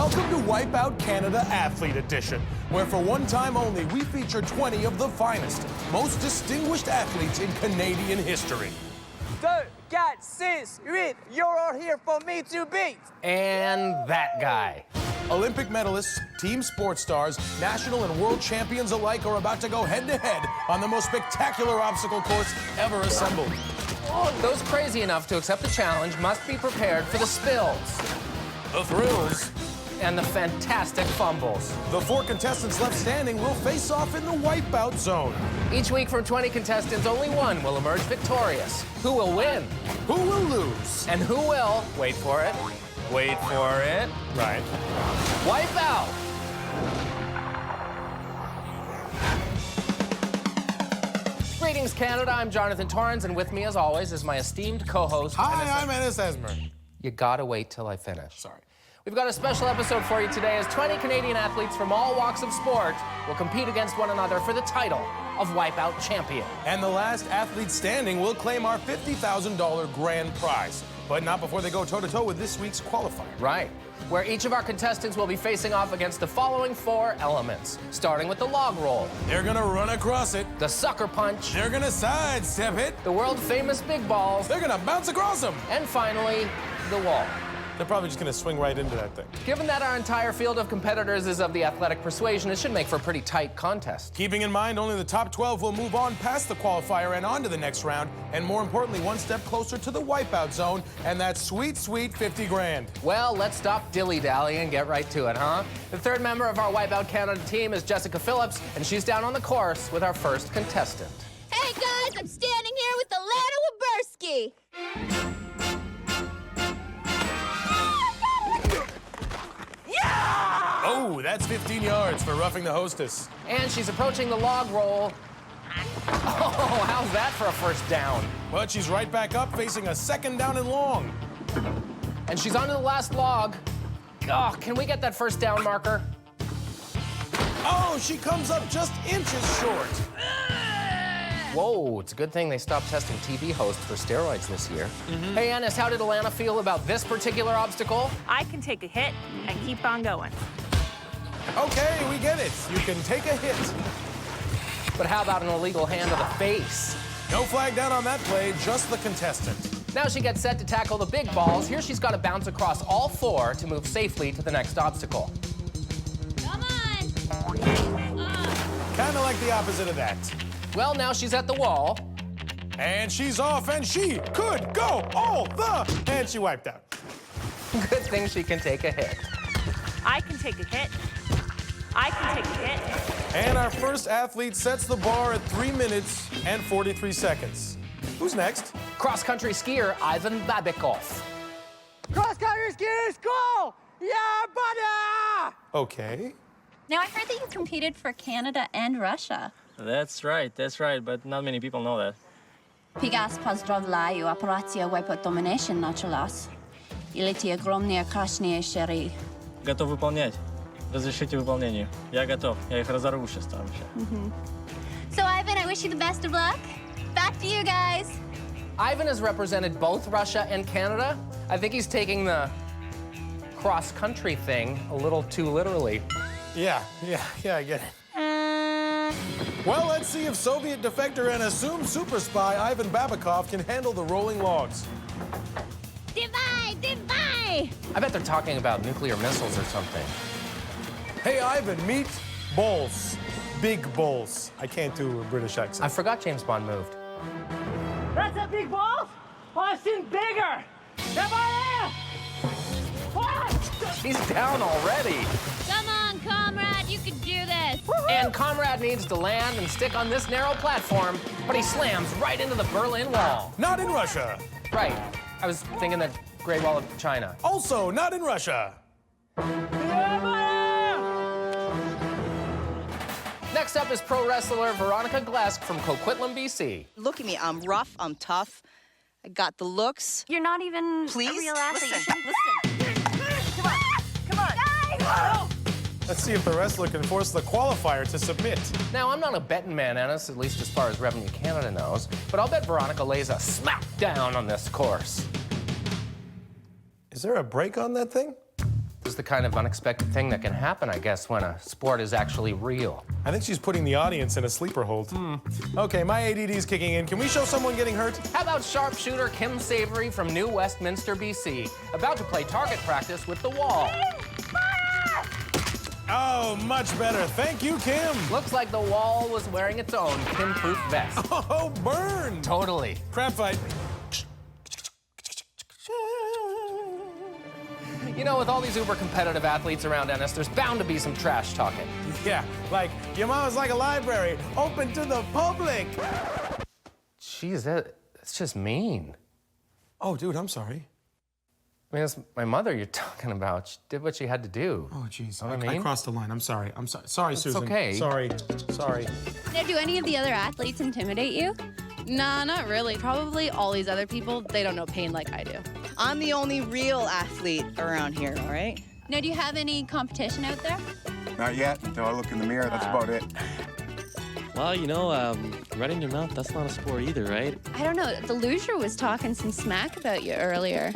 Welcome to Wipeout Canada Athlete Edition, where for one time only we feature 20 of the finest, most distinguished athletes in Canadian history. 2, 4, 6, 8, you're all here for me to beat. And that guy. Olympic medalists, team sports stars, national and world champions alike are about to go head-to-head on the most spectacular obstacle course ever assembled. Those crazy enough to accept the challenge must be prepared for the spills. The thrills. And the fantastic fumbles. The 4 contestants left standing will face off in the wipeout zone. Each week from 20 contestants, only one will emerge victorious. Who will win? Who will lose? And who will, wait for it, Right. wipe out. Greetings, Canada. I'm Jonathan Torrens, and with me, as always, is my esteemed co-host. Hi, I'm Ennis Esmer. You gotta wait till I finish. Sorry. We've got a special episode for you today as 20 Canadian athletes from all walks of sport will compete against one another for the title of Wipeout Champion. And the last athlete standing will claim our $50,000 grand prize. But not before they go toe-to-toe with this week's qualifier. Right, where each of our contestants will be facing off against the following 4 elements, starting with the log roll, They're gonna run across it. the sucker punch, They're gonna sidestep it. the world-famous big balls, They're gonna bounce across them. and finally, the wall. They're probably just gonna swing right into that thing. Given that our entire field of competitors is of the athletic persuasion, it should make for a pretty tight contest. Keeping in mind, only the top 12 will move on past the qualifier and on to the next round, and more importantly, one step closer to the wipeout zone, and that sweet, sweet 50 grand. Well, let's stop dilly-dallying and get right to it, huh? The third member of our Wipeout Canada team is Jessica Phillips, and she's down on the course with our first contestant. Hey guys, I'm standing here with Alana Waberski. Oh, that's 15 yards for roughing the hostess. And she's approaching the log roll. Oh, how's that for a first down? But she's right back up, facing a second down and long. And she's onto the last log. Oh, can we get that first down marker? Oh, she comes up just inches short. Whoa, it's a good thing they stopped testing TV hosts for steroids this year. Hey, Ennis, how did Alana feel about this particular obstacle? I can take a hit and keep on going. Okay, we get it. You can take a hit. But how about an illegal hand to the face? No flag down on that play, just the contestant. Now she gets set to tackle the big balls. Here she's got to bounce across all 4 to move safely to the next obstacle. Come on. Kind of like the opposite of that. Well, now she's at the wall. And she's off, and she could go all the... And she wiped out. Good thing she can take a hit. I can take a hit. I can take a hit. And our first athlete sets the bar at 3 minutes and 43 seconds. Who's next? Cross-country skier Ivan Babikov. Cross-country skiers, go! Yeah, buddy! Okay. Now, I heard that you competed for Canada and Russia. That's right, but not many people know that. Pigas pozdravляю, операция Wipeout Domination началась. Или те огромные красные шары. Готов выполнять. Разрешите выполнению. Я готов. Я их разорву сейчас там еще. So, Ivan, I wish you the best of luck. Back to you guys. Ivan has represented both Russia and Canada. I think he's taking the cross-country thing a little too literally. Yeah, I get it. Well, let's see if Soviet defector and assumed super spy Ivan Babikov can handle the rolling logs. Divide! I bet they're talking about nuclear missiles or something. Hey, Ivan, meet Bowles. Big Bowles. I can't do a British accent. I forgot James Bond moved. That's a big ball? Oh, I've seen bigger. He's down already. Come on, comrade, you can do this. And Comrade needs to land and stick on this narrow platform, but he slams right into the Berlin Wall. Not in Russia. Right. I was thinking the Great Wall of China. Also not in Russia. Next up is pro wrestler Veronica Glesk from Coquitlam, BC. Look at me. I'm rough. I'm tough. I got the looks. You're not even Please? a real athlete. Listen. Come on. Let's see if the wrestler can force the qualifier to submit. Now, I'm not a betting man, Ennis, at least as far as Revenue Canada knows, but I'll bet Veronica lays a smack down on this course. Is there a brake on that thing? This is the kind of unexpected thing that can happen, I guess, when a sport is actually real. I think she's putting the audience in a sleeper hold. Okay, my ADD's kicking in. Can we show someone getting hurt? How about sharpshooter Kim Savory from New Westminster, BC, about to play target practice with the wall? Oh, much better. Thank you, Kim. Looks like the wall was wearing its own Kim-proof vest. Oh, burn. Totally. Crap fight. You know, with all these uber competitive athletes around Ennis, there's bound to be some trash talking. Yeah, like, your mama's like a library, open to the public. Jeez, that's just mean. Oh, dude, I'm sorry. I mean, it's my mother you're talking about. She did what she had to do. Oh, jeez. Know what I mean? I crossed the line. I'm sorry. I'm sorry. Sorry, Susan. okay. Sorry. Sorry. Now, do any of the other athletes intimidate you? Nah, not really. Probably all these other people, they don't know pain like I do. I'm the only real athlete around here, all right? Now, do you have any competition out there? Not yet, until I look in the mirror. That's about it. Well, you know, running your mouth, that's not a sport either, right? I don't know. The loser was talking some smack about you earlier.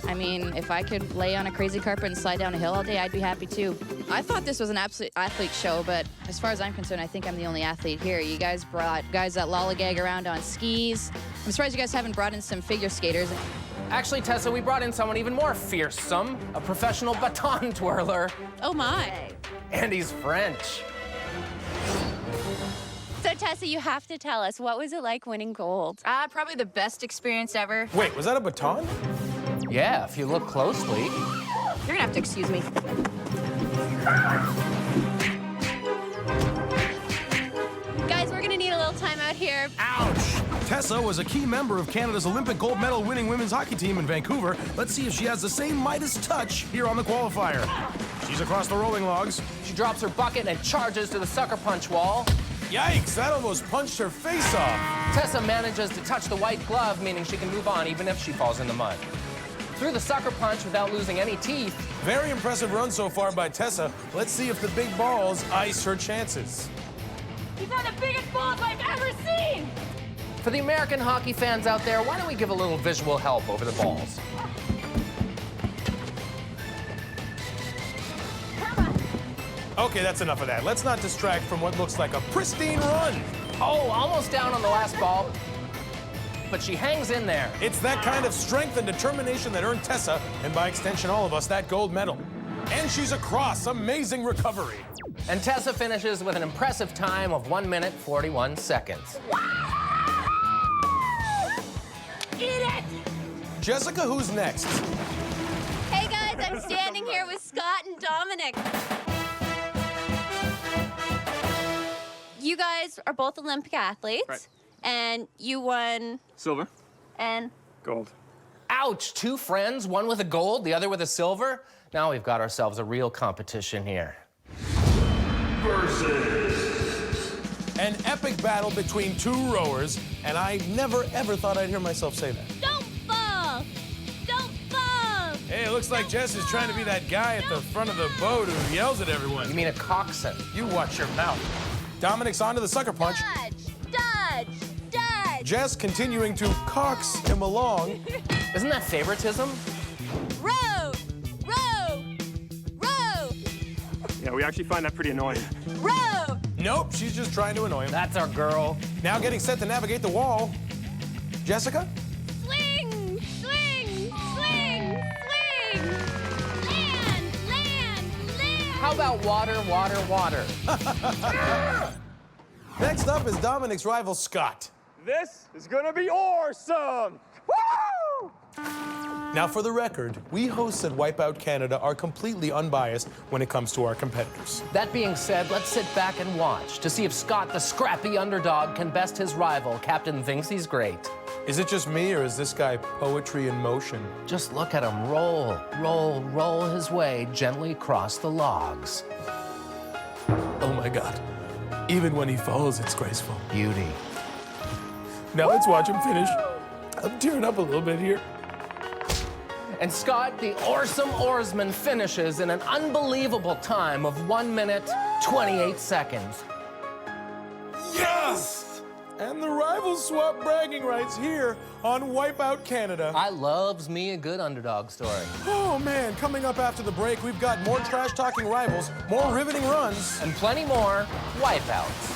I mean, if I could lay on a crazy carpet and slide down a hill all day, I'd be happy too. I thought this was an absolute athlete show, but as far as I'm concerned, I think I'm the only athlete here. You guys brought guys that lollygag around on skis. I'm surprised you guys haven't brought in some figure skaters. Actually, Tessa, we brought in someone even more fearsome, a professional baton twirler. Oh my. And he's French. So, Tessa, you have to tell us, what was it like winning gold? Probably the best experience ever. Wait, was that a baton? Yeah, if you look closely. You're gonna have to excuse me. Guys, we're gonna need a little time out here. Ouch! Tessa was a key member of Canada's Olympic gold medal winning women's hockey team in Vancouver. Let's see if she has the same Midas touch here on the qualifier. She's across the rolling logs. She drops her bucket and charges to the sucker punch wall. Yikes, that almost punched her face off. Tessa manages to touch the white glove, meaning she can move on even if she falls in the mud. Through the sucker punch without losing any teeth. Very impressive run so far by Tessa. Let's see if the big balls ice her chances. These are the biggest balls I've ever seen! For the American hockey fans out there, why don't we give a little visual help over the balls? Okay, that's enough of that. Let's not distract from what looks like a pristine run. Oh, almost down on the last ball. But she hangs in there. It's that kind of strength and determination that earned Tessa, and by extension all of us, that gold medal. And she's across. Amazing recovery. And Tessa finishes with an impressive time of 1 minute, 41 seconds. Eat it! Jessica, who's next? Hey, guys, I'm standing here with Scott and Dominic. You guys are both Olympic athletes. Right. And you won... Silver. And... Gold. Ouch, 2 friends, one with a gold, the other with a silver. Now we've got ourselves a real competition here. An epic battle between 2 rowers, and I never ever thought I'd hear myself say that. Don't fall! Don't fall! Hey, it looks like Jess is trying to be that guy at the front of the boat who yells at everyone. You mean a coxswain? You watch your mouth. Dominic's onto the sucker punch. Dodge! Dodge! Dodge! Jess continuing to cox him along. Isn't that favoritism? Row! Row! Row! Yeah, we actually find that pretty annoying. Row! Nope, she's just trying to annoy him. That's our girl. Now getting set to navigate the wall. Jessica? Swing! Swing! Swing! Swing! Land! Land! Land! How about water, water, water? Next up is Dominic's rival, Scott. This is gonna be awesome! Woo! Now, for the record, we hosts at Wipeout Canada are completely unbiased when it comes to our competitors. That being said, let's sit back and watch to see if Scott, the scrappy underdog, can best his rival. Captain thinks he's great. Is it just me, or is this guy poetry in motion? Just look at him roll, roll, roll his way gently across the logs. Oh my God. Even when he falls, it's graceful. Beauty. Now let's watch him finish. I'm tearing up a little bit here. And Scott, the awesome oarsman, finishes in an unbelievable time of 1 minute, 28 seconds. Yes! And the rivals swap bragging rights here on Wipeout Canada. I loves me a good underdog story. Oh man, coming up after the break, we've got more trash-talking rivals, more riveting runs, And plenty more Wipeouts.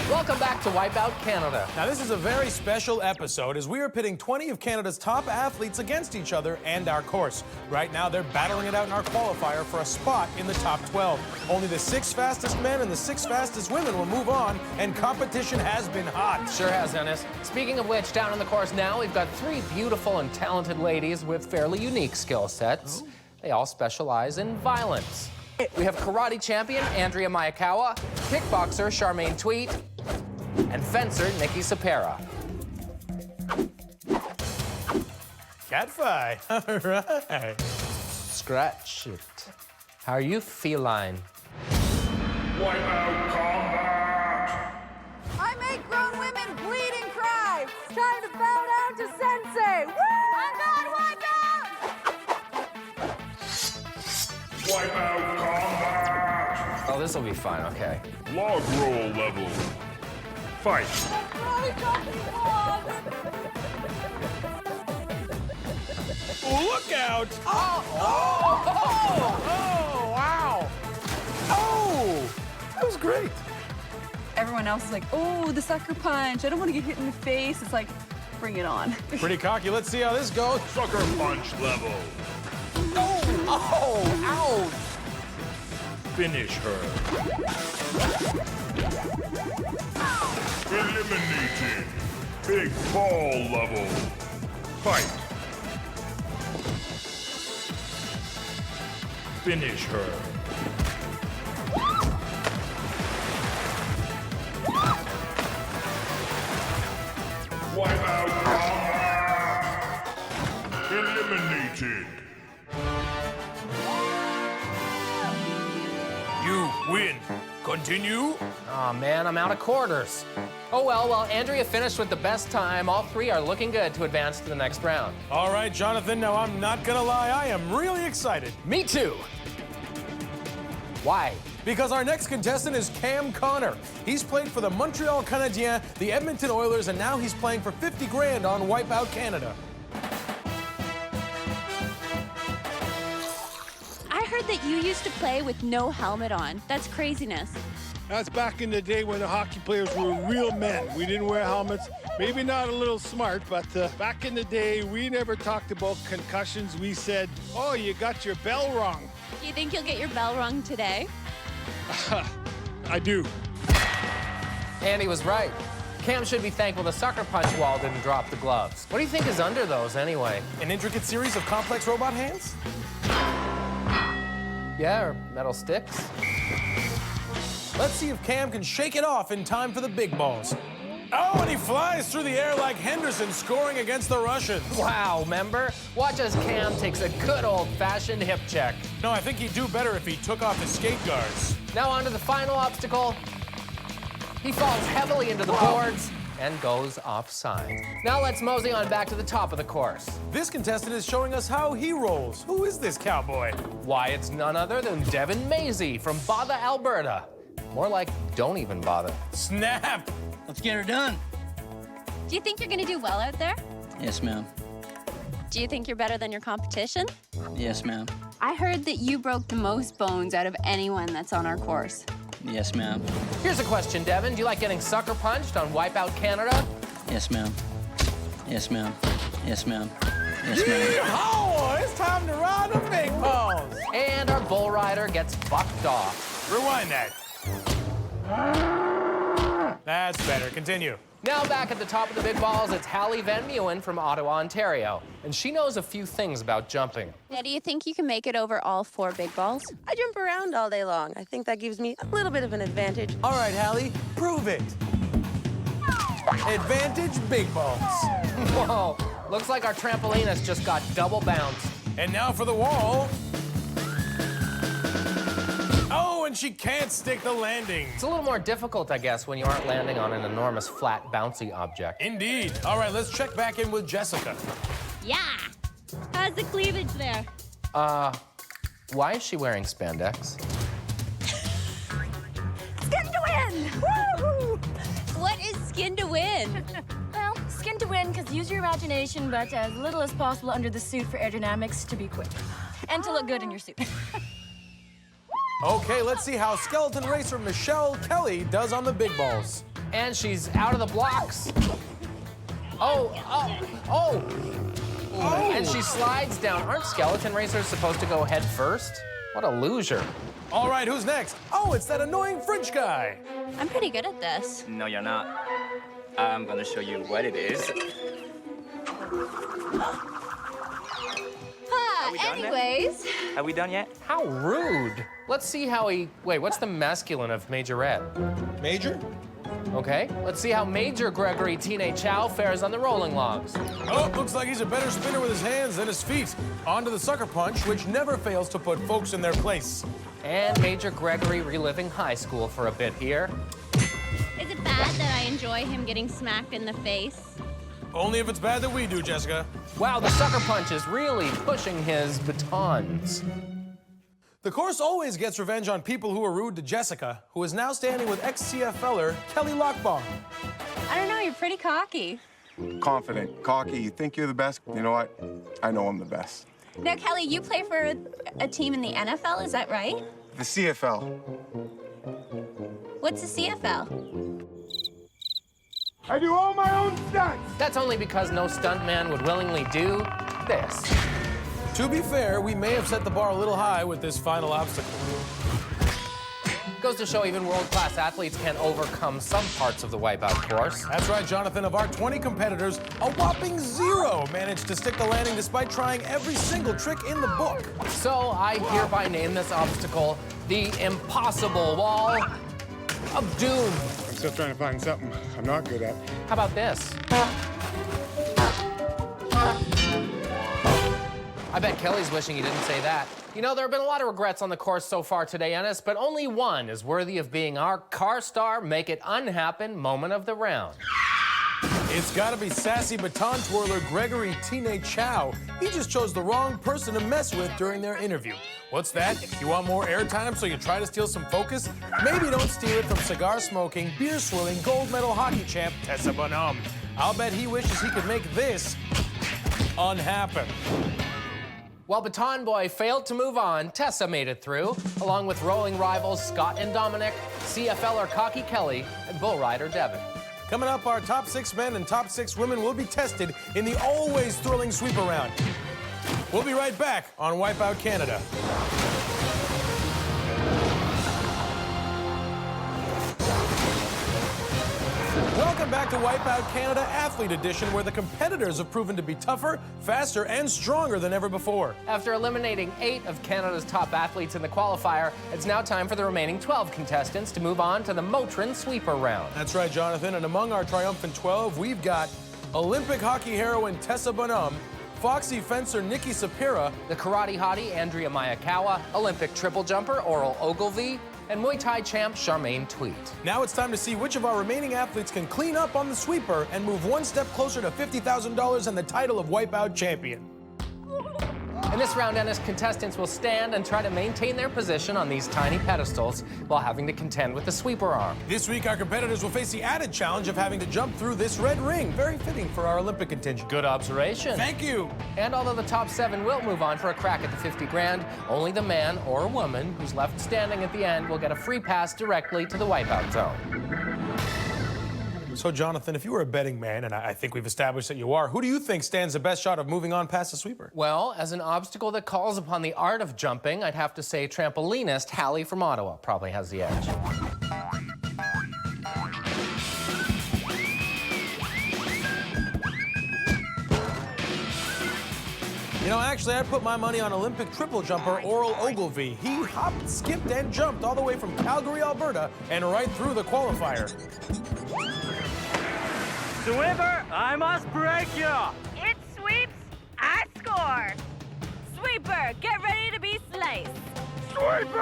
Welcome back to Wipeout Canada. Now, this is a very special episode as we are pitting 20 of Canada's top athletes against each other and our course. Right now, they're battling it out in our qualifier for a spot in the top 12. Only the 6 fastest men and the 6 fastest women will move on, and competition has been hot. Sure has, Dennis. Speaking of which, down on the course now, we've got 3 beautiful and talented ladies with fairly unique skill sets. They all specialize in violence. We have karate champion Andrea Mayakawa, kickboxer Charmaine Tweet, and fencer Nikki Sapera. Cat fight. All right. Scratch it. How are you feline? Wipeout combat! I make grown women bleed and cry. It's time to bow down to Sensei. Woo! I'm God, Wipeout! Wipeout combat! Oh, this will be fun, okay. Log roll level. Fight. Look out! Oh, wow! Oh! That was great. Everyone else is like, oh, the sucker punch. I don't want to get hit in the face. It's like, bring it on. Pretty cocky. Let's see how this goes. Sucker punch level. Oh, ouch! Finish her. Eliminated. Big ball level. Fight. Finish her. Wipeout combat. Eliminated. You win. Continue. Oh man, I'm out of quarters. Oh well, Andrea finished with the best time. All 3 are looking good to advance to the next round. All right, Jonathan, now I'm not gonna lie, I am really excited. Me too. Why? Because our next contestant is Cam Connor. He's played for the Montreal Canadiens, the Edmonton Oilers, and now he's playing for 50 grand on Wipeout Canada. I heard that you used to play with no helmet on. That's craziness. That's back in the day when the hockey players were real men. We didn't wear helmets. Maybe not a little smart, but back in the day, we never talked about concussions. We said, oh, you got your bell rung. Do you think you'll get your bell rung today? I do. Andy was right. Cam should be thankful the sucker punch wall didn't drop the gloves. What do you think is under those anyway? An intricate series of complex robot hands? Yeah, or metal sticks? Let's see if Cam can shake it off in time for the big balls. Oh, and he flies through the air like Henderson scoring against the Russians. Wow, remember? Watch as Cam takes a good old-fashioned hip check. No, I think he'd do better if he took off his skate guards. Now on to the final obstacle. He falls heavily into the boards and goes offside. Now let's mosey on back to the top of the course. This contestant is showing us how he rolls. Who is this cowboy? Why, it's none other than Devin Mazie from Botha, Alberta. More like, don't even bother. Snap! Let's get her done. Do you think you're gonna do well out there? Yes, ma'am. Do you think you're better than your competition? Yes, ma'am. I heard that you broke the most bones out of anyone that's on our course. Yes, ma'am. Here's a question, Devin. Do you like getting sucker punched on Wipeout Canada? Yes, ma'am. Yes, ma'am. Yes, ma'am. Yes, ma'am. Yeehaw! It's time to ride the big balls. And our bull rider gets bucked off. Rewind that. That's better. Continue. Now back at the top of the big balls, it's Hallie Van Meeuwen from Ottawa, Ontario. And she knows a few things about jumping. Now, do you think you can make it over all 4 big balls? I jump around all day long. I think that gives me a little bit of an advantage. All right, Hallie, prove it. Advantage big balls. Whoa, looks like our trampoline has just got double bounced. And now for the wall. Oh, and she can't stick the landing. It's a little more difficult, I guess, when you aren't landing on an enormous, flat, bouncy object. Indeed. All right, let's check back in with Jessica. Yeah. How's the cleavage there? Why is she wearing spandex? Skin to win! What is skin to win? Well, skin to win, because use your imagination, but as little as possible under the suit for aerodynamics to be quick. And to look good in your suit. Okay, let's see how skeleton racer Michelle Kelly does on the big balls. And she's out of the blocks. Oh. And she slides down. Aren't skeleton racers supposed to go head first? What a loser. All right, who's next? Oh, it's that annoying French guy. I'm pretty good at this. No, you're not. I'm gonna show you what it is. Anyways. Are we done yet? How rude. Let's see how he... Wait, what's the masculine of Majorette? Major? Okay, let's see how Major Gregory Tine Chow fares on the rolling logs. Oh, looks like he's a better spinner with his hands than his feet. On to the sucker punch, which never fails to put folks in their place. And Major Gregory reliving high school for a bit here. Is it bad that I enjoy him getting smacked in the face? Only if it's bad that we do, Jessica. Wow, the sucker punch is really pushing his batons. The course always gets revenge on people who are rude to Jessica, who is now standing with ex-CFLer Kelly Lockbaum. I don't know, you're pretty cocky. Confident, cocky, you think you're the best? You know what? I know I'm the best. Now, Kelly, you play for a team in the NFL, is that right? The CFL. What's the CFL? I do all my own stunts! That's only because no stuntman would willingly do this. To be fair, we may have set the bar a little high with this final obstacle. Goes to show even world-class athletes can overcome some parts of the Wipeout course. That's right, Jonathan. Of our 20 competitors, a whopping 0 managed to stick the landing despite trying every single trick in the book. So I hereby name this obstacle the Impossible Wall of Doom. I'm still trying to find something I'm not good at. How about this? I bet Kelly's wishing he didn't say that. You know, there have been a lot of regrets on the course so far today, Ennis, but only one is worthy of being our car star make it unhappen moment of the round. It's gotta be sassy baton twirler Gregory Tine Chow. He just chose the wrong person to mess with during their interview. What's that? You want more airtime so you try to steal some focus? Maybe don't steal it from cigar-smoking, beer-swilling, gold medal hockey champ Tessa Bonhomme. I'll bet he wishes he could make this unhappen. While Baton Boy failed to move on, Tessa made it through, along with rolling rivals Scott and Dominic, CFLer Cocky Kelly, and bull rider Devin. Coming up, our top 6 men and top 6 women will be tested in the always thrilling sweep around. We'll be right back on Wipeout Canada. Welcome back to Wipeout Canada Athlete Edition, where the competitors have proven to be tougher, faster, and stronger than ever before. After eliminating 8 of Canada's top athletes in the qualifier, it's now time for the remaining 12 contestants to move on to the Motrin sweeper round. That's right, Jonathan, and among our triumphant 12, we've got Olympic hockey heroine Tessa Bonhomme, Foxy fencer Nikki Sapira, the karate hottie Andrea Mayakawa, Olympic triple jumper Oral Ogilvie, and Muay Thai champ Charmaine Tweet. Now it's time to see which of our remaining athletes can clean up on the sweeper and move one step closer to $50,000 and the title of Wipeout Champion. In this round, Ennis, contestants will stand and try to maintain their position on these tiny pedestals while having to contend with the sweeper arm. This week, our competitors will face the added challenge of having to jump through this red ring. Very fitting for our Olympic contingent. Good observation. Thank you. And although the top 7 will move on for a crack at the 50 grand, only the man or woman who's left standing at the end will get a free pass directly to the Wipeout zone. So, Jonathan, if you were a betting man, and I think we've established that you are, who do you think stands the best shot of moving on past the sweeper? Well, as an obstacle that calls upon the art of jumping, I'd have to say trampolinist Hallie from Ottawa probably has the edge. You know, actually, I put my money on Olympic triple jumper Oral Ogilvie. He hopped, skipped, and jumped all the way from Calgary, Alberta, and right through the qualifier. Sweeper, I must break you. It sweeps, I score. Sweeper, get ready to be sliced. Sweeper!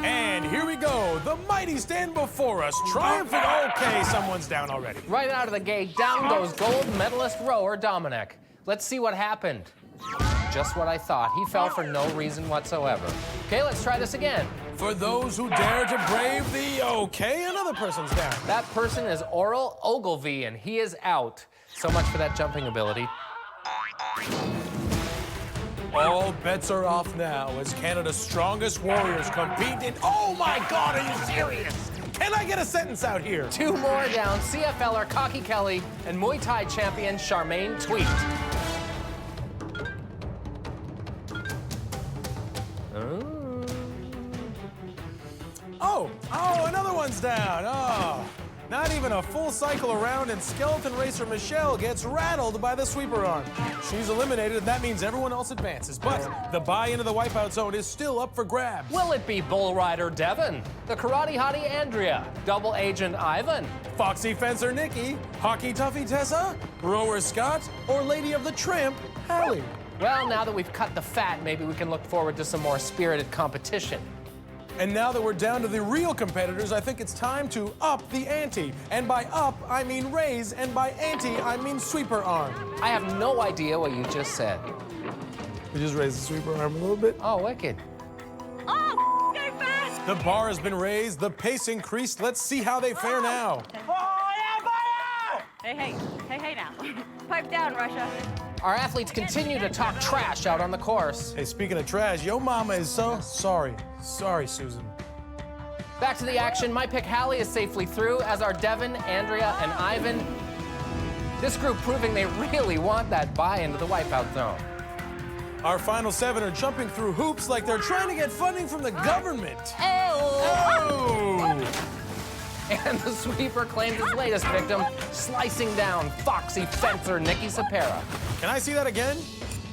And here we go. The mighty stand before us, triumphant. Okay, someone's down already. Right out of the gate, down goes gold medalist rower Dominic. Let's see what happened. Just what I thought. He fell for no reason whatsoever. Okay, let's try this again. For those who dare to brave the okay and a other person's down. That person is Oral Ogilvy, and he is out. So much for that jumping ability. All bets are off now as Canada's strongest warriors compete in... Oh my God, are you serious? Can I get a sentence out here? 2 more down, CFLer Cocky Kelly and Muay Thai champion Charmaine Tweet. Oh, another one's down. Oh, not even a full cycle around, and skeleton racer Michelle gets rattled by the sweeper arm. She's eliminated, and that means everyone else advances. But the buy into the wipeout zone is still up for grabs. Will it be Bull Rider Devin, the Karate Hottie Andrea, Double Agent Ivan, Foxy Fencer Nikki, Hockey Tuffy Tessa, Rower Scott, or Lady of the Tramp Hallie? Well, now that we've cut the fat, maybe we can look forward to some more spirited competition. And now that we're down to the real competitors, I think it's time to up the ante. And by up, I mean raise, and by ante, I mean sweeper arm. I have no idea what you just said. We just raised the sweeper arm a little bit. Oh, wicked. Oh, go fast! The bar has been raised, the pace increased. Let's see how they fare now. Hey now. Pipe down, Russia. Our athletes continue to talk trash out on the course. Hey, speaking of trash, yo mama is so sorry. Sorry, Susan. Back to the action. My pick Hallie is safely through, as are Devin, Andrea, and Ivan. This group proving they really want that buy into the wipeout zone. Our final 7 are jumping through hoops like they're trying to get funding from the government. Oh! And the sweeper claims his latest victim, slicing down Foxy Fencer Nikki Sapera. Can I see that again?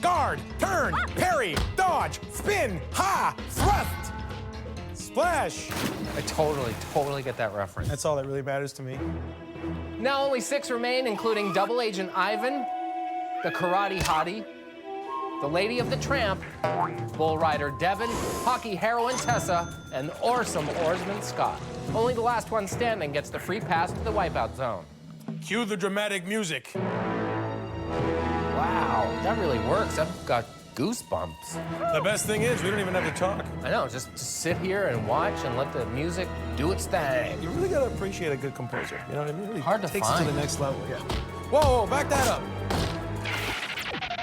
Guard, turn, parry, dodge, spin, ha, thrust, splash. I totally get that reference. That's all that really matters to me. Now only 6 remain, including Double Agent Ivan, the Karate Hottie, the Lady of the Tramp, Bull Rider Devin, Hockey Heroine Tessa, and Oarsome Oarsman Scott. Only the last one standing gets the free pass to the wipeout zone. Cue the dramatic music. Wow, that really works. I've got goosebumps. The best thing is we don't even have to talk. I know, just sit here and watch and let the music do its thing. You really gotta appreciate a good composer. You know what I mean? Really Hard to takes find. it to the next level. Yeah. Whoa, back that up.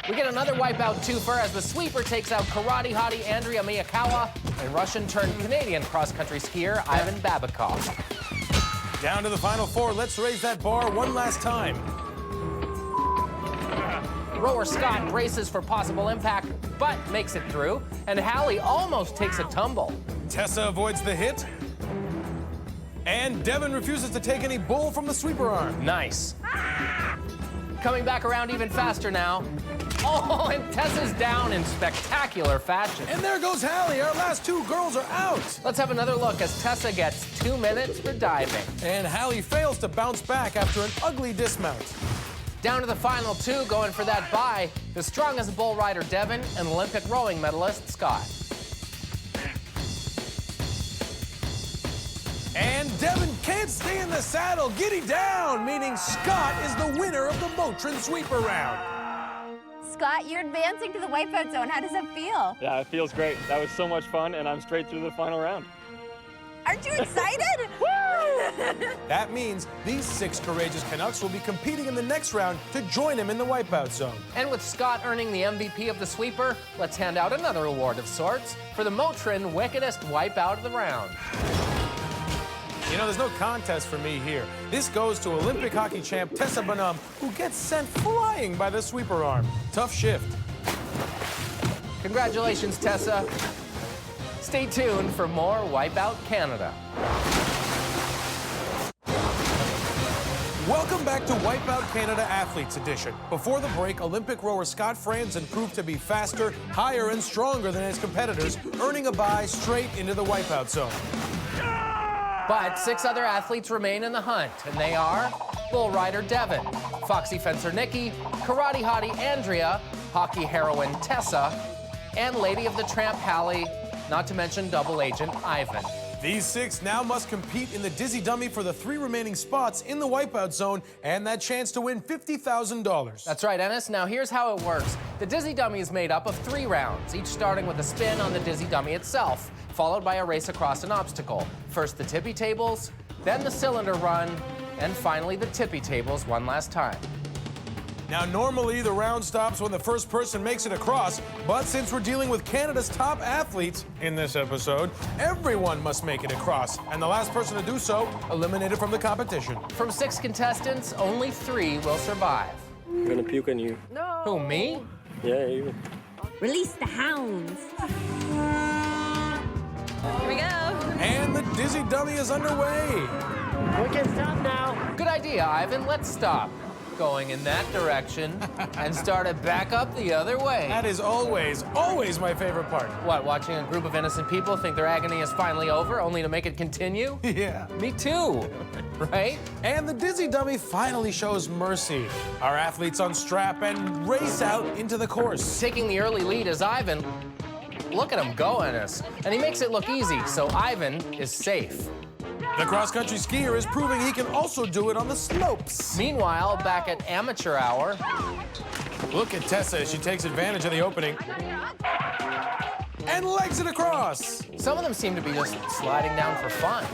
We get another wipeout twofer as the sweeper takes out Karate Hottie Andrea Miyakawa and Russian-turned-Canadian cross-country skier Ivan Babikov. Down to the final 4. Let's raise that bar one last time. Rower Scott braces for possible impact, but makes it through, and Hallie almost takes a tumble. Tessa avoids the hit, and Devin refuses to take any bull from the sweeper arm. Nice. Coming back around even faster now. Oh, and Tessa's down in spectacular fashion. And there goes Hallie. Our last 2 girls are out. Let's have another look as Tessa gets 2 minutes for diving. And Hallie fails to bounce back after an ugly dismount. Down to the final 2, going for that bye, the strongest bull rider Devin and Olympic rowing medalist Scott. And Devin can't stay in the saddle. Giddy down, meaning Scott is the winner of the Motrin sweeper round. Scott, you're advancing to the wipeout zone. How does it feel? Yeah, it feels great. That was so much fun, and I'm straight through the final round. Aren't you excited? That means these 6 courageous Canucks will be competing in the next round to join him in the wipeout zone. And with Scott earning the MVP of the sweeper, let's hand out another award of sorts for the Motrin wickedest wipeout of the round. You know, there's no contest for me here. This goes to Olympic hockey champ Tessa Bonhomme, who gets sent flying by the sweeper arm. Tough shift. Congratulations, Tessa. Stay tuned for more Wipeout Canada. Welcome back to Wipeout Canada Athletes Edition. Before the break, Olympic rower Scott Franzen proved to be faster, higher, and stronger than his competitors, earning a bye straight into the wipeout zone. But 6 other athletes remain in the hunt, and they are Bull Rider Devin, Foxy Fencer Nikki, Karate Hottie Andrea, Hockey Heroine Tessa, and Lady of the Tramp Hallie, not to mention Double Agent Ivan. These 6 now must compete in the Dizzy Dummy for the 3 remaining spots in the wipeout zone and that chance to win $50,000. That's right, Ennis. Now here's how it works. The Dizzy Dummy is made up of 3 rounds, each starting with a spin on the Dizzy Dummy itself, followed by a race across an obstacle. First the tippy tables, then the cylinder run, and finally the tippy tables one last time. Now, normally the round stops when the first person makes it across, but since we're dealing with Canada's top athletes in this episode, everyone must make it across, and the last person to do so eliminated from the competition. From 6 contestants, only 3 will survive. I'm gonna puke on you. No. Who, me? Yeah, you. Release the hounds. Here we go. And the dizzy dummy is underway. We can stop now. Good idea, Ivan. Let's stop going in that direction and start it back up the other way. That is always, always my favorite part. What, watching a group of innocent people think their agony is finally over, only to make it continue? Yeah. Me too, right? And the dizzy dummy finally shows mercy. Our athletes unstrap and race out into the course. Taking the early lead is Ivan. Look at him go at us. And he makes it look easy, so Ivan is safe. The cross-country skier is proving he can also do it on the slopes. Meanwhile, back at amateur hour, look at Tessa as she takes advantage of the opening and legs it across. some of them seem to be just sliding down for fun.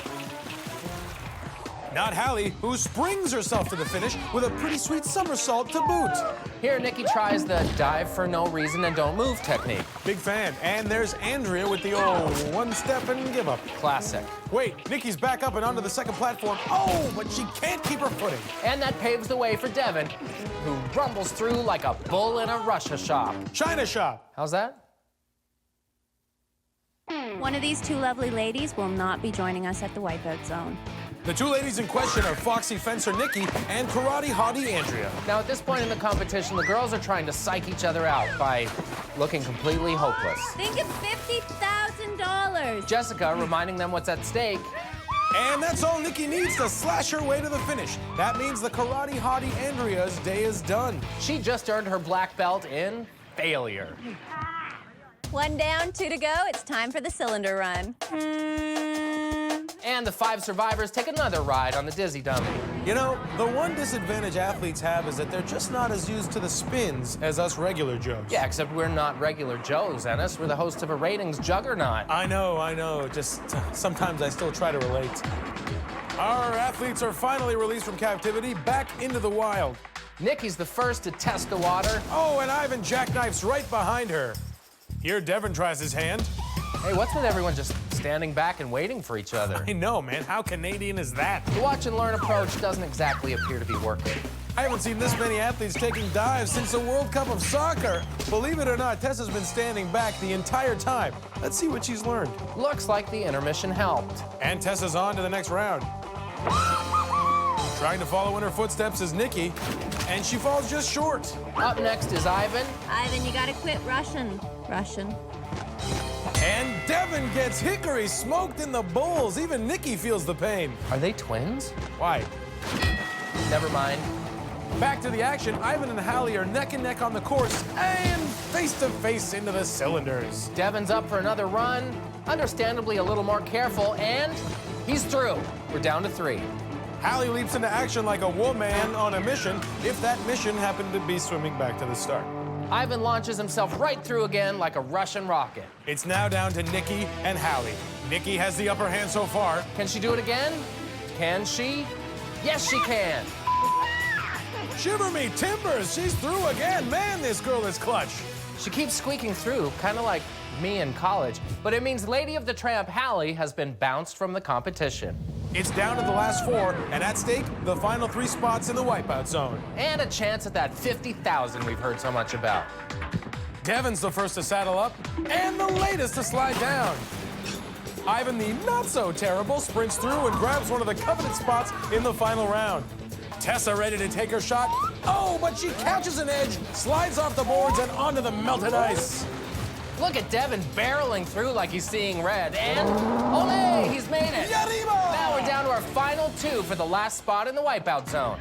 Not Hallie, who springs herself to the finish with a pretty sweet somersault to boot. Here, Nikki tries the dive for no reason and don't move technique. Big fan. And there's Andrea with the old one step and give up. Classic. Wait, Nikki's back up and onto the second platform. Oh, but she can't keep her footing. And that paves the way for Devin, who rumbles through like a bull in a Russia shop. China shop. How's that? One of these 2 lovely ladies will not be joining us at the Wipeout Zone. The 2 ladies in question are foxy fencer Nikki and karate hottie Andrea. Now, at this point in the competition, the girls are trying to psych each other out by looking completely hopeless. Think of $50,000. Jessica reminding them what's at stake. And that's all Nikki needs to slash her way to the finish. That means the karate hottie Andrea's day is done. She just earned her black belt in failure. 1 down, 2 to go. It's time for the cylinder run. And the 5 survivors take another ride on the dizzy dummy. You know, the one disadvantage athletes have is that they're just not as used to the spins as us regular Joes. Yeah, except we're not regular Joes, Ennis. We're the hosts of a ratings juggernaut. I know. Just sometimes I still try to relate. Our athletes are finally released from captivity back into the wild. Nikki's the first to test the water. Oh, and Ivan jackknifes right behind her. Here, Devin tries his hand. Hey, what's with everyone just standing back and waiting for each other? I know, man. How Canadian is that? The watch and learn approach doesn't exactly appear to be working. I haven't seen this many athletes taking dives since the World Cup of Soccer. Believe it or not, Tessa's been standing back the entire time. Let's see what she's learned. Looks like the intermission helped. And Tessa's on to the next round. Trying to follow in her footsteps is Nikki, and she falls just short. Up next is Ivan. Ivan, you gotta quit rushing. And Devin gets hickory smoked in the bowls. Even Nikki feels the pain. Are they twins? Why? Never mind. Back to the action. Ivan and Hallie are neck and neck on the course and face to face into the cylinders. Devin's up for another run, understandably a little more careful, and he's through. We're down to 3. Hallie leaps into action like a woman on a mission, if that mission happened to be swimming back to the start. Ivan launches himself right through again like a Russian rocket. It's now down to Nikki and Hallie. Nikki has the upper hand so far. Can she do it again? Can she? Yes, she can. Shiver me timbers, she's through again. Man, this girl is clutch. She keeps squeaking through, kind of like me in college, but it means Lady of the Tramp Hallie has been bounced from the competition. It's down to the last 4, and at stake, the final 3 spots in the Wipeout Zone. And a chance at that 50,000 we've heard so much about. Devin's the first to saddle up, and the latest to slide down. Ivan, the not-so-terrible, sprints through and grabs one of the coveted spots in the final round. Tessa ready to take her shot. Oh, but she catches an edge, slides off the boards and onto the melted ice. Look at Devin barreling through like he's seeing red, and ole, he's made it. Yarimo! Now we're down to our final 2 for the last spot in the Wipeout Zone.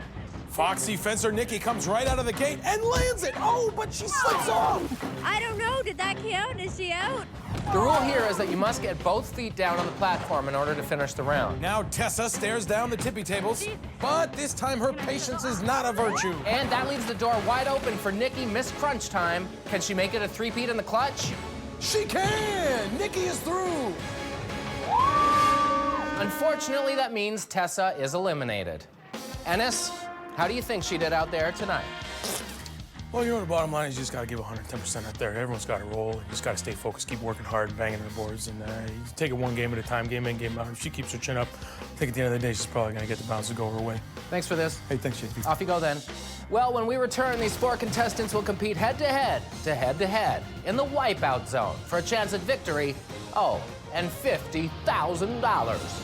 Foxy fencer Nikki comes right out of the gate and lands it. Oh, but she slips off. I don't know. Did that count? Is she out? The rule here is that you must get both feet down on the platform in order to finish the round. Now Tessa stares down the tippy tables, but this time her patience is not a virtue. And that leaves the door wide open for Nikki, Miss Crunch Time. Can she make it a 3-peat in the clutch? She can! Nikki is through! Unfortunately, that means Tessa is eliminated. Ennis, how do you think she did out there tonight? Well, you know, the bottom line is you just got to give 110% out there. Everyone's got to roll. You just got to stay focused, keep working hard, and banging the boards, and you take it one game at a time, game in, game out. If she keeps her chin up, I think at the end of the day, she's probably going to get the bounce to go her way. Thanks for this. Hey, thanks, JP. Off you go then. Well, when we return, these 4 contestants will compete head-to-head in the Wipeout Zone for a chance at victory, and $50,000.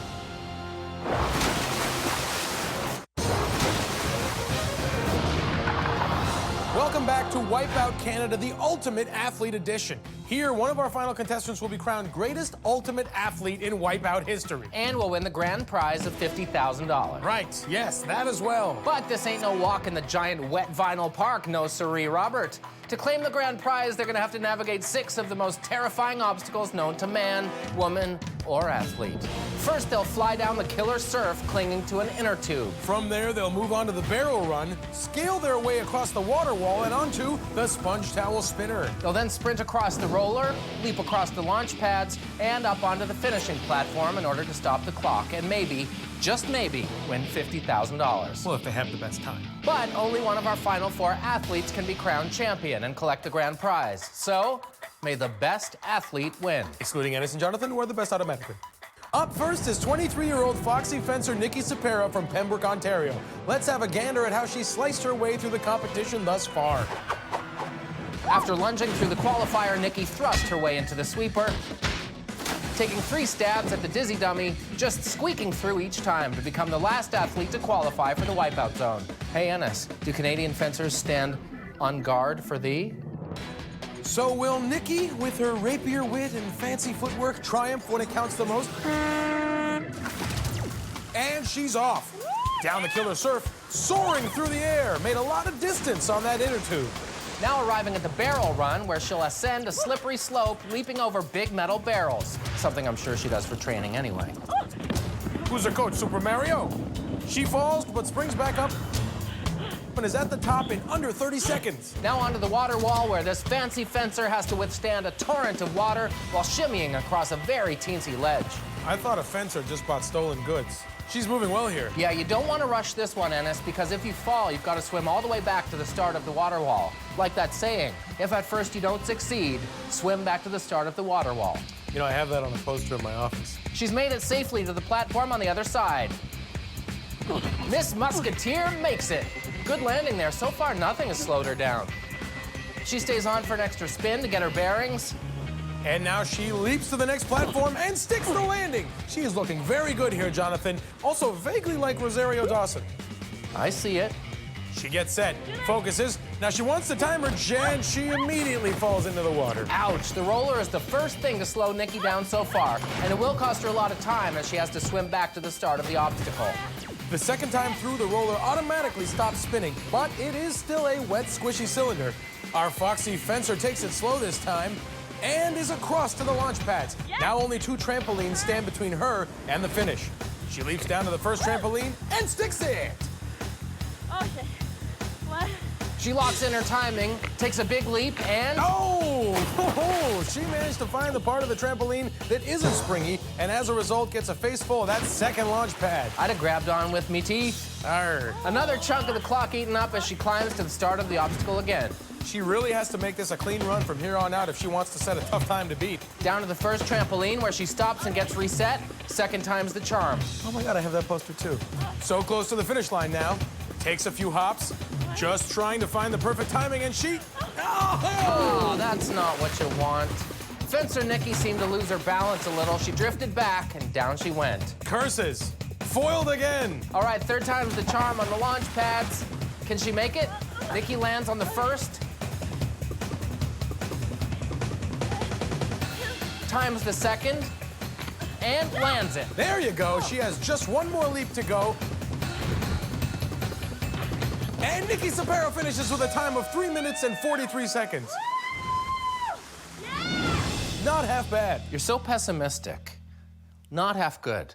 Welcome back to Wipeout Canada, the Ultimate Athlete Edition. Here, one of our final contestants will be crowned greatest ultimate athlete in Wipeout history. And will win the grand prize of $50,000. Right, yes, that as well. But this ain't no walk in the giant wet vinyl park, no siree, Robert. To claim the grand prize, they're gonna have to navigate 6 of the most terrifying obstacles known to man, woman, or athlete. First, they'll fly down the killer surf clinging to an inner tube. From there, they'll move on to the barrel run, scale their way across the water wall, and onto the sponge towel spinner. They'll then sprint across the roller, leap across the launch pads, and up onto the finishing platform in order to stop the clock and maybe, just maybe, win $50,000. Well, if they have the best time. But only one of our final 4 athletes can be crowned champion and collect the grand prize. So, may the best athlete win. Excluding Ennis and Jonathan, who are the best automatically. Up first is 23-year-old Foxy fencer Nikki Sapera from Pembroke, Ontario. Let's have a gander at how she sliced her way through the competition thus far. After lunging through the qualifier, Nikki thrust her way into the sweeper, taking 3 stabs at the dizzy dummy, just squeaking through each time to become the last athlete to qualify for the Wipeout Zone. Hey, Ennis, do Canadian fencers stand on guard for thee? So will Nikki, with her rapier wit and fancy footwork, triumph when it counts the most? And she's off. Down the killer surf, soaring through the air, made a lot of distance on that inner tube. Now arriving at the barrel run, where she'll ascend a slippery slope, leaping over big metal barrels. Something I'm sure she does for training anyway. Who's her coach, Super Mario? She falls, but springs back up and is at the top in under 30 seconds. Now onto the water wall, where this fancy fencer has to withstand a torrent of water while shimmying across a very teensy ledge. I thought a fencer just bought stolen goods. She's moving well here. Yeah, you don't want to rush this one, Ennis, because if you fall, you've got to swim all the way back to the start of the water wall. Like that saying, if at first you don't succeed, swim back to the start of the water wall. You know, I have that on a poster in my office. She's made it safely to the platform on the other side. Miss Musketeer makes it. Good landing there. So far, nothing has slowed her down. She stays on for an extra spin to get her bearings. And now she leaps to the next platform and sticks the landing. She is looking very good here, Jonathan. Also vaguely like Rosario Dawson. I see it. She gets set, focuses. Now she wants to time her, and she immediately falls into the water. Ouch, the roller is the first thing to slow Nikki down so far, and it will cost her a lot of time as she has to swim back to the start of the obstacle. The second time through, the roller automatically stops spinning, but it is still a wet, squishy cylinder. Our Foxy fencer takes it slow this time and is across to the launch pads. Now only 2 trampolines stand between her and the finish. She leaps down to the first trampoline and sticks it. Okay. What? She locks in her timing, takes a big leap, and... Oh! She managed to find the part of the trampoline that isn't springy, and as a result gets a face full of that second launch pad. I'd have grabbed on with me teeth. Arr. Another chunk of the clock eaten up as she climbs to the start of the obstacle again. She really has to make this a clean run from here on out if she wants to set a tough time to beat. Down to the first trampoline where she stops and gets reset. Second time's the charm. Oh my God, I have that poster too. So close to the finish line now. Takes a few hops, just trying to find the perfect timing, and she... Oh, that's not what you want. Fencer Nikki seemed to lose her balance a little. She drifted back, and down she went. Curses. Foiled again. All right, third time's the charm on the launch pads. Can she make it? Nikki lands on the first. Times the second, and lands it. There you go. She has just one more leap to go. And Nikki Sapera finishes with a time of 3 minutes and 43 seconds. Not half bad. You're so pessimistic. Not half good.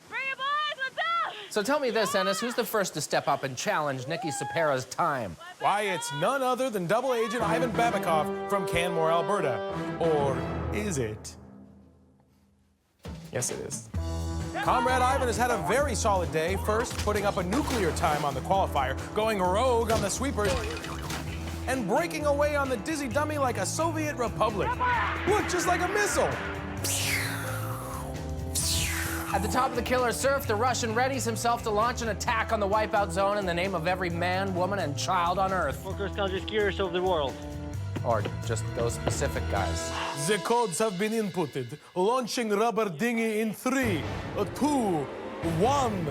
Bring it, boys! Let's go! So tell me this, Ennis, who's the first to step up and challenge Nikki Sapera's time? Why, it's none other than double agent Ivan Babikoff from Canmore, Alberta. Or is it? Yes, it is. Comrade Ivan has had a very solid day. First, putting up a nuclear time on the qualifier, going rogue on the sweepers, and breaking away on the dizzy dummy like a Soviet republic. Look, just like a missile. At the top of the killer surf, the Russian readies himself to launch an attack on the Wipeout Zone in the name of every man, woman, and child on Earth. Poker Scout skiers of the world. Or just those specific guys. The codes have been inputted. Launching rubber dinghy in 3, 2, 1.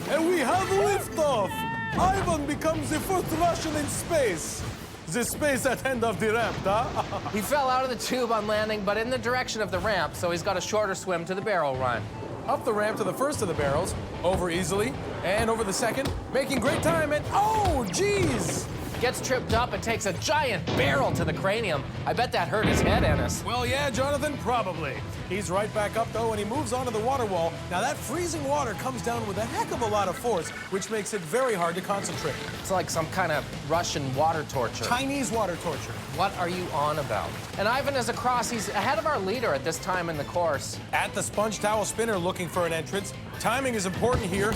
And we have liftoff. Ivan becomes the first Russian in space. The space at end of the ramp, huh? He fell out of the tube on landing, but in the direction of the ramp, so he's got a shorter swim to the barrel run. Up the ramp to the first of the barrels, over easily, and over the second, making great time, and oh, geez! Gets tripped up and takes a giant barrel to the cranium. I bet that hurt his head, Ennis. Well, yeah, Jonathan, probably. He's right back up, though, and he moves onto the water wall. Now, that freezing water comes down with a heck of a lot of force, which makes it very hard to concentrate. It's like some kind of Russian water torture. Chinese water torture. What are you on about? And Ivan is across. He's ahead of our leader at this time in the course. At the sponge towel spinner looking for an entrance. Timing is important here,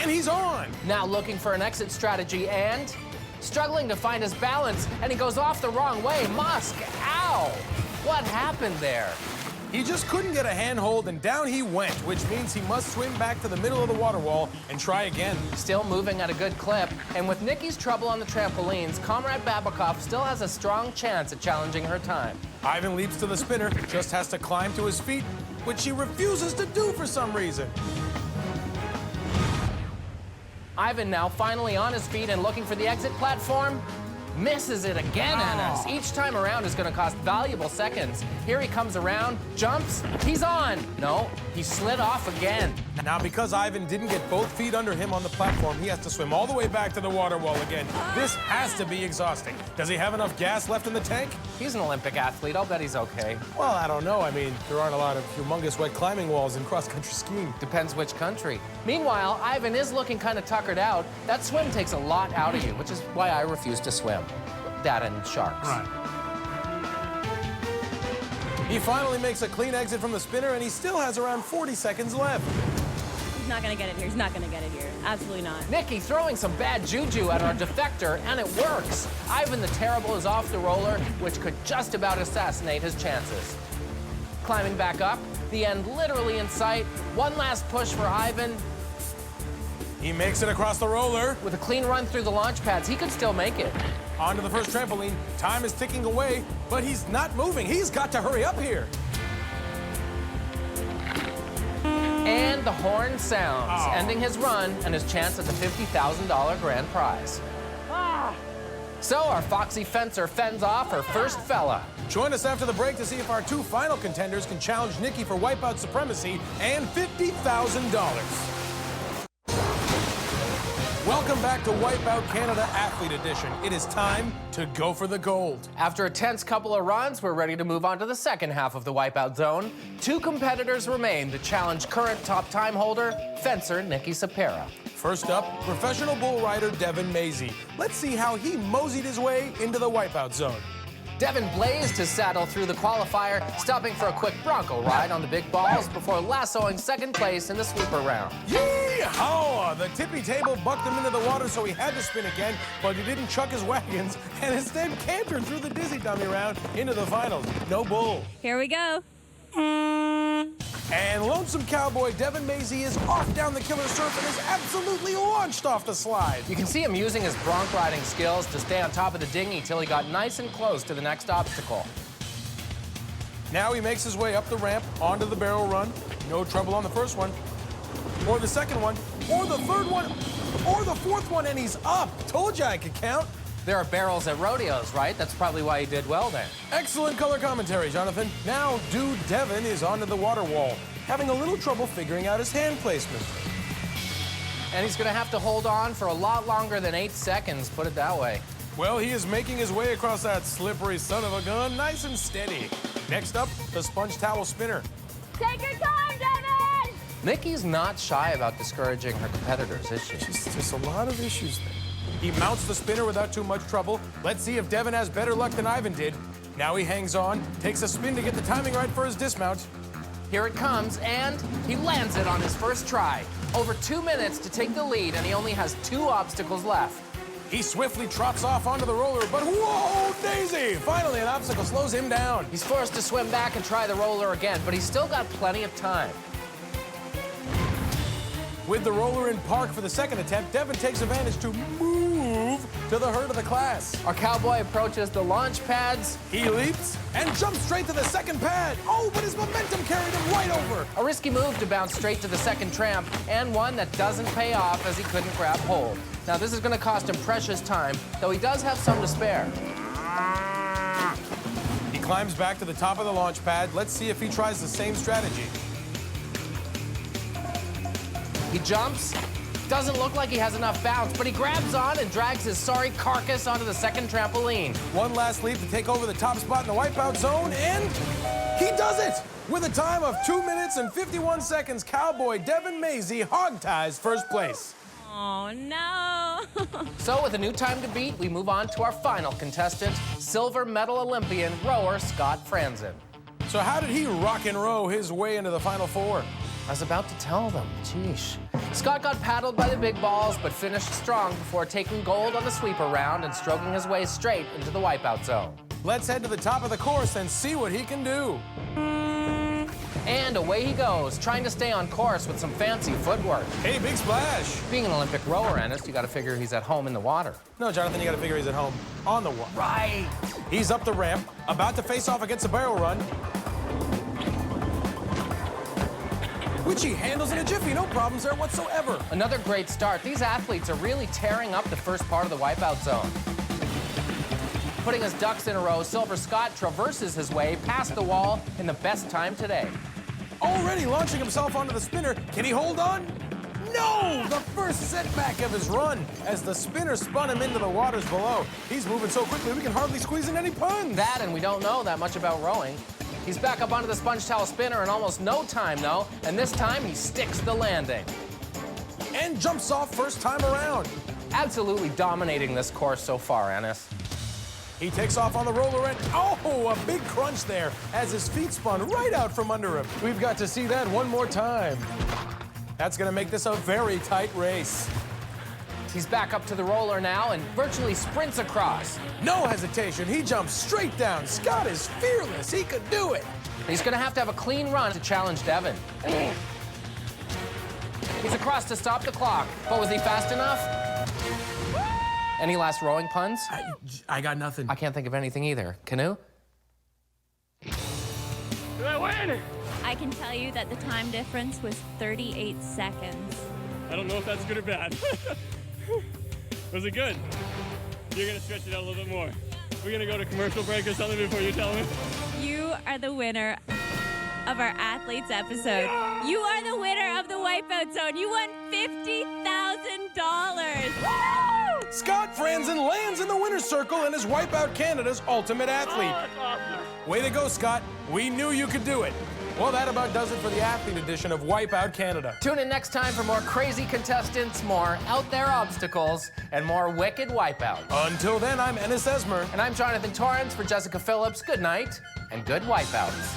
and he's on. Now looking for an exit strategy and struggling to find his balance, and he goes off the wrong way. Musk, ow! What happened there? He just couldn't get a handhold, and down he went, which means he must swim back to the middle of the water wall and try again. Still moving at a good clip, and with Nikki's trouble on the trampolines, Comrade Babakov still has a strong chance at challenging her time. Ivan leaps to the spinner, just has to climb to his feet, which he refuses to do for some reason. Ivan now finally on his feet and looking for the exit platform. Misses it again, Ennis. Each time around is going to cost valuable seconds. Here he comes around, jumps, he's on. No, he slid off again. Now, because Ivan didn't get both feet under him on the platform, he has to swim all the way back to the water wall again. This has to be exhausting. Does he have enough gas left in the tank? He's an Olympic athlete. I'll bet he's okay. Well, I don't know. I mean, there aren't a lot of humongous wet climbing walls in cross-country skiing. Depends which country. Meanwhile, Ivan is looking kind of tuckered out. That swim takes a lot out of you, which is why I refuse to swim. That and sharks. Right. He finally makes a clean exit from the spinner, and he still has around 40 seconds left. He's not gonna get it here. He's not gonna get it here. Absolutely not. Nikki throwing some bad juju at our defector, and it works. Ivan the Terrible is off the roller, which could just about assassinate his chances. Climbing back up, the end literally in sight. One last push for Ivan. He makes it across the roller. With a clean run through the launch pads, he could still make it. Onto the first trampoline. Time is ticking away, but he's not moving. He's got to hurry up here. And the horn sounds, ending his run and his chance at the $50,000 grand prize. So our foxy fencer fends off her first fella. Join us after the break to see if our two final contenders can challenge Nikki for Wipeout supremacy and $50,000. Welcome back to Wipeout Canada Athlete Edition. It is time to go for the gold. After a tense couple of runs, we're ready to move on to the second half of the Wipeout Zone. Two competitors remain to challenge current top time holder, fencer Nikki Sapera. First up, professional bull rider Devin Mazie. Let's see how he moseyed his way into the Wipeout Zone. Devin blazed his saddle through the qualifier, stopping for a quick Bronco ride on the big balls before lassoing second place in the sweeper round. Yee-haw! The tippy table bucked him into the water, so he had to spin again, but he didn't chuck his wagons, and instead cantered through the dizzy dummy round into the finals. No bull. Here we go. And lonesome cowboy Devin Mazie is off down the killer surf and is absolutely launched off the slide. You can see him using his bronc riding skills to stay on top of the dinghy till he got nice and close to the next obstacle. Now he makes his way up the ramp onto the barrel run. No trouble on the first one, or the second one, or the third one, or the fourth one, and he's up. Told you I could count. There are barrels at rodeos, right? That's probably why he did well then. Excellent color commentary, Jonathan. Now, Dude Devin is onto the water wall, having a little trouble figuring out his hand placement. And he's gonna have to hold on for a lot longer than 8 seconds, put it that way. Well, he is making his way across that slippery son of a gun, nice and steady. Next up, the sponge towel spinner. Take your time, Devin! Nikki's not shy about discouraging her competitors, is she? There's a lot of issues there. He mounts the spinner without too much trouble. Let's see if Devin has better luck than Ivan did. Now he hangs on, takes a spin to get the timing right for his dismount. Here it comes, and he lands it on his first try. Over 2 minutes to take the lead, and he only has 2 obstacles left. He swiftly trots off onto the roller, but whoa, Daisy! Finally, an obstacle slows him down. He's forced to swim back and try the roller again, but he's still got plenty of time. With the roller in park for the second attempt, Devin takes advantage to move to the herd of the class. Our cowboy approaches the launch pads. He leaps and jumps straight to the second pad. Oh, but his momentum carried him right over. A risky move to bounce straight to the second tramp, and one that doesn't pay off as he couldn't grab hold. Now, this is going to cost him precious time, though he does have some to spare. He climbs back to the top of the launch pad. Let's see if he tries the same strategy. He jumps. Doesn't look like he has enough bounce, but he grabs on and drags his sorry carcass onto the second trampoline. One last leap to take over the top spot in the wipeout zone, and he does it! With a time of 2 minutes and 51 seconds, cowboy Devin Mazie hog-ties first place. Oh, no. So with a new time to beat, we move on to our final contestant, silver medal Olympian rower Scott Franzen. So how did he rock and row his way into the Final Four? I was about to tell them, sheesh. Scott got paddled by the big balls, but finished strong before taking gold on the sweeper round and stroking his way straight into the wipeout zone. Let's head to the top of the course and see what he can do. And away he goes, trying to stay on course with some fancy footwork. Hey, big splash. Being an Olympic rower, Ennis, you gotta figure he's at home in the water. No, Jonathan, you gotta figure he's at home on the water. Right. He's up the ramp, about to face off against a barrel run, which he handles in a jiffy. No problems there whatsoever. Another great start. These athletes are really tearing up the first part of the wipeout zone. Putting his ducks in a row, Silver Scott traverses his way past the wall in the best time today. Already launching himself onto the spinner. Can he hold on? No! The first setback of his run as the spinner spun him into the waters below. He's moving so quickly we can hardly squeeze in any puns. That, and we don't know that much about rowing. He's back up onto the sponge towel spinner in almost no time, though, and this time he sticks the landing. And jumps off first time around. Absolutely dominating this course so far, Ennis. He takes off on the roller and, oh, a big crunch there as his feet spun right out from under him. We've got to see that one more time. That's gonna make this a very tight race. He's back up to the roller now and virtually sprints across. No hesitation, he jumps straight down. Scott is fearless, he could do it. He's gonna have to have a clean run to challenge Devin. He's across to stop the clock, but was he fast enough? Any last rowing puns? I got nothing. I can't think of anything either. Canoe? Did I win? I can tell you that the time difference was 38 seconds. I don't know if that's good or bad. Was it good? You're gonna stretch it out a little bit more. We're gonna go to commercial break or something before you tell me? You are the winner of our athletes episode. You are the winner of the Wipeout Zone. You won $50,000. Scott Franzen lands in the winner's circle and is Wipeout Canada's ultimate athlete. Oh, that's awesome. Way to go, Scott. We knew you could do it. Well, that about does it for the athlete edition of Wipeout Canada. Tune in next time for more crazy contestants, more out there obstacles, and more wicked wipeouts. Until then, I'm Ennis Esmer. And I'm Jonathan Torrance for Jessica Phillips. Good night and good wipeouts.